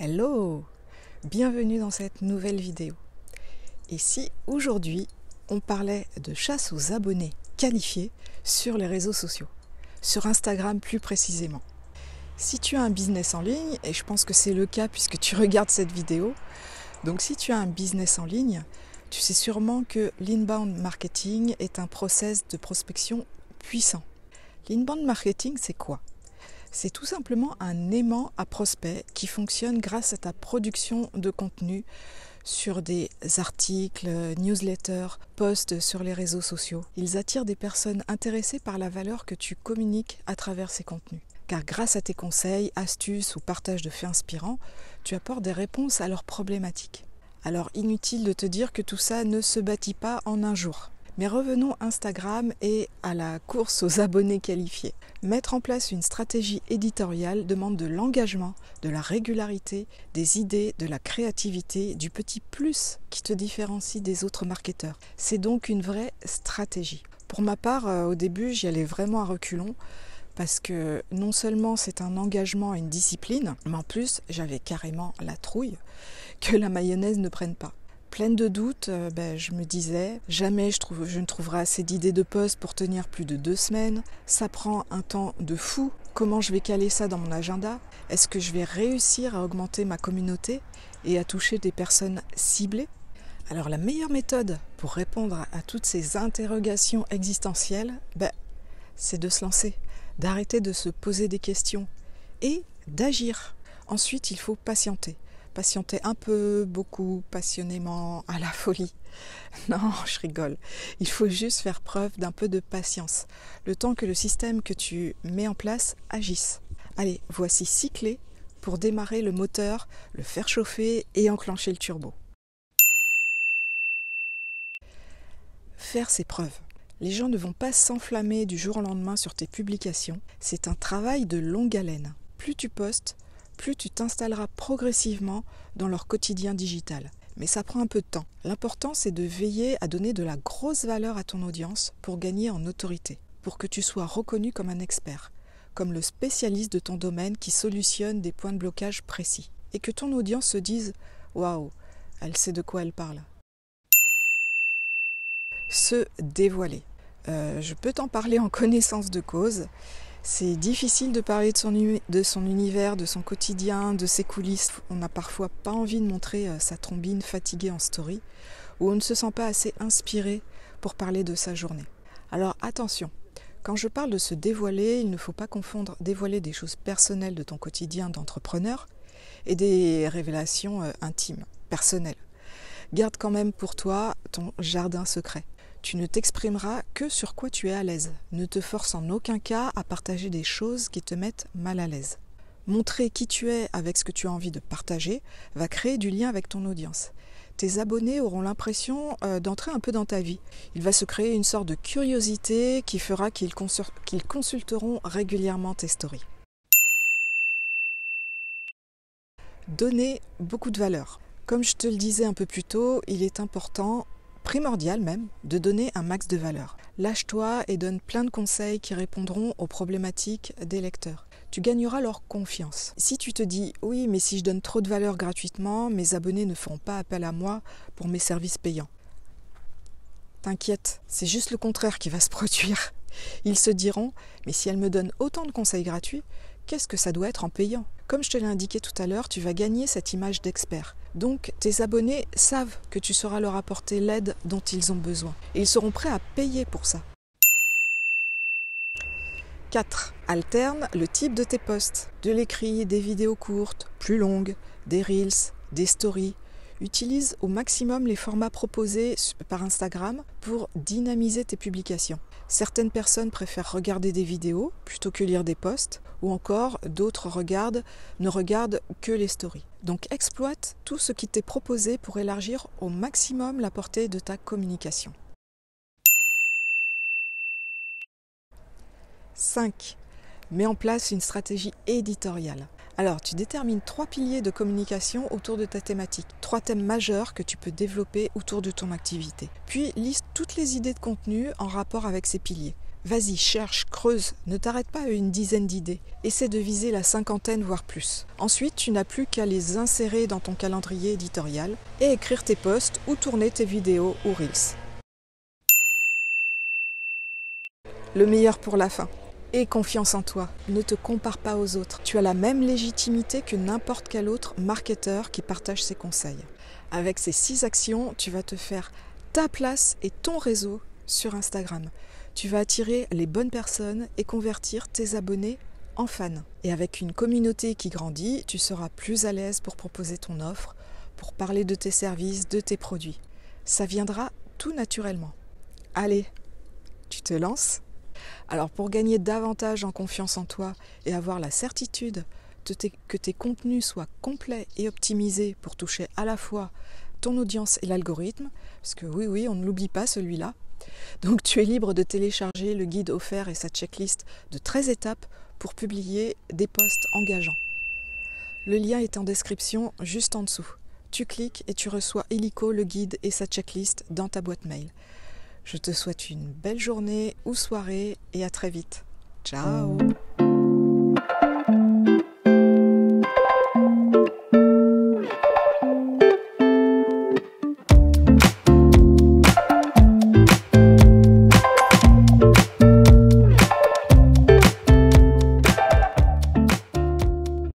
Hello! Bienvenue dans cette nouvelle vidéo. Et si aujourd'hui on parlait de chasse aux abonnés qualifiés sur les réseaux sociaux, sur Instagram plus précisément. Si tu as un business en ligne, et je pense que c'est le cas puisque tu regardes cette vidéo, donc si tu as un business en ligne, tu sais sûrement que l'inbound marketing est un process de prospection puissant. L'inbound marketing, c'est quoi? C'est tout simplement un aimant à prospect qui fonctionne grâce à ta production de contenu sur des articles, newsletters, posts sur les réseaux sociaux. Ils attirent des personnes intéressées par la valeur que tu communiques à travers ces contenus. Car grâce à tes conseils, astuces ou partage de faits inspirants, tu apportes des réponses à leurs problématiques. Alors inutile de te dire que tout ça ne se bâtit pas en un jour. Mais revenons à Instagram et à la course aux abonnés qualifiés. Mettre en place une stratégie éditoriale demande de l'engagement, de la régularité, des idées, de la créativité, du petit plus qui te différencie des autres marketeurs. C'est donc une vraie stratégie. Pour ma part, au début, j'y allais vraiment à reculons parce que non seulement c'est un engagement et une discipline, mais en plus, j'avais carrément la trouille que la mayonnaise ne prenne pas. Pleine de doutes, je me disais, jamais je ne trouverai assez d'idées de posts pour tenir plus de 2 semaines. Ça prend un temps de fou. Comment je vais caler ça dans mon agenda? Est-ce que je vais réussir à augmenter ma communauté et à toucher des personnes ciblées? Alors la meilleure méthode pour répondre à toutes ces interrogations existentielles, c'est de se lancer, d'arrêter de se poser des questions et d'agir. Ensuite, il faut patienter. Patienter un peu, beaucoup, passionnément, à la folie. Non, je rigole. Il faut juste faire preuve d'un peu de patience, le temps que le système que tu mets en place agisse. Allez, voici 6 clés pour démarrer le moteur, le faire chauffer et enclencher le turbo. Faire ses preuves. Les gens ne vont pas s'enflammer du jour au lendemain sur tes publications. C'est un travail de longue haleine. Plus tu postes, plus tu t'installeras progressivement dans leur quotidien digital. Mais ça prend un peu de temps. L'important, c'est de veiller à donner de la grosse valeur à ton audience pour gagner en autorité, pour que tu sois reconnu comme un expert, comme le spécialiste de ton domaine qui solutionne des points de blocage précis. Et que ton audience se dise « Waouh, elle sait de quoi elle parle ». Se dévoiler. Je peux t'en parler en connaissance de cause. C'est difficile de parler de son univers, de son quotidien, de ses coulisses. On n'a parfois pas envie de montrer sa trombine fatiguée en story, ou on ne se sent pas assez inspiré pour parler de sa journée. Alors attention, quand je parle de se dévoiler, il ne faut pas confondre dévoiler des choses personnelles de ton quotidien d'entrepreneur et des révélations intimes, personnelles. Garde quand même pour toi ton jardin secret. Tu ne t'exprimeras que sur quoi tu es à l'aise. Ne te force en aucun cas à partager des choses qui te mettent mal à l'aise. Montrer qui tu es avec ce que tu as envie de partager va créer du lien avec ton audience. Tes abonnés auront l'impression d'entrer un peu dans ta vie. Il va se créer une sorte de curiosité qui fera qu'ils consulteront régulièrement tes stories. Donner beaucoup de valeur. Comme je te le disais un peu plus tôt, il est important, primordial même, de donner un max de valeur. Lâche-toi et donne plein de conseils qui répondront aux problématiques des lecteurs. Tu gagneras leur confiance. Si tu te dis « Oui, mais si je donne trop de valeur gratuitement, mes abonnés ne feront pas appel à moi pour mes services payants. » T'inquiète, c'est juste le contraire qui va se produire. Ils se diront « Mais si elle me donne autant de conseils gratuits, qu'est-ce que ça doit être en payant ?» Comme je te l'ai indiqué tout à l'heure, tu vas gagner cette image d'expert. Donc, tes abonnés savent que tu sauras leur apporter l'aide dont ils ont besoin. Et ils seront prêts à payer pour ça. 4. Alterne le type de tes posts. De l'écrit, des vidéos courtes, plus longues, des reels, des stories. Utilise au maximum les formats proposés par Instagram pour dynamiser tes publications. Certaines personnes préfèrent regarder des vidéos plutôt que lire des posts, ou encore d'autres ne regardent que les stories. Donc exploite tout ce qui t'est proposé pour élargir au maximum la portée de ta communication. 5. Mets en place une stratégie éditoriale. Alors, tu détermines 3 piliers de communication autour de ta thématique, 3 thèmes majeurs que tu peux développer autour de ton activité. Puis, liste toutes les idées de contenu en rapport avec ces piliers. Vas-y, cherche, creuse, ne t'arrête pas à une dizaine d'idées. Essaie de viser la cinquantaine, voire plus. Ensuite, tu n'as plus qu'à les insérer dans ton calendrier éditorial et écrire tes posts ou tourner tes vidéos ou reels. Le meilleur pour la fin. Aie confiance en toi, ne te compare pas aux autres. Tu as la même légitimité que n'importe quel autre marketeur qui partage ses conseils. Avec ces 6 actions, tu vas te faire ta place et ton réseau sur Instagram. Tu vas attirer les bonnes personnes et convertir tes abonnés en fans. Et avec une communauté qui grandit, tu seras plus à l'aise pour proposer ton offre, pour parler de tes services, de tes produits. Ça viendra tout naturellement. Allez, tu te lances ? Alors pour gagner davantage en confiance en toi et avoir la certitude que tes contenus soient complets et optimisés pour toucher à la fois ton audience et l'algorithme, parce que oui, on ne l'oublie pas celui-là. Donc tu es libre de télécharger le guide offert et sa checklist de 13 étapes pour publier des posts engageants. Le lien est en description juste en dessous. Tu cliques et tu reçois illico le guide et sa checklist dans ta boîte mail. Je te souhaite une belle journée ou soirée et à très vite. Ciao!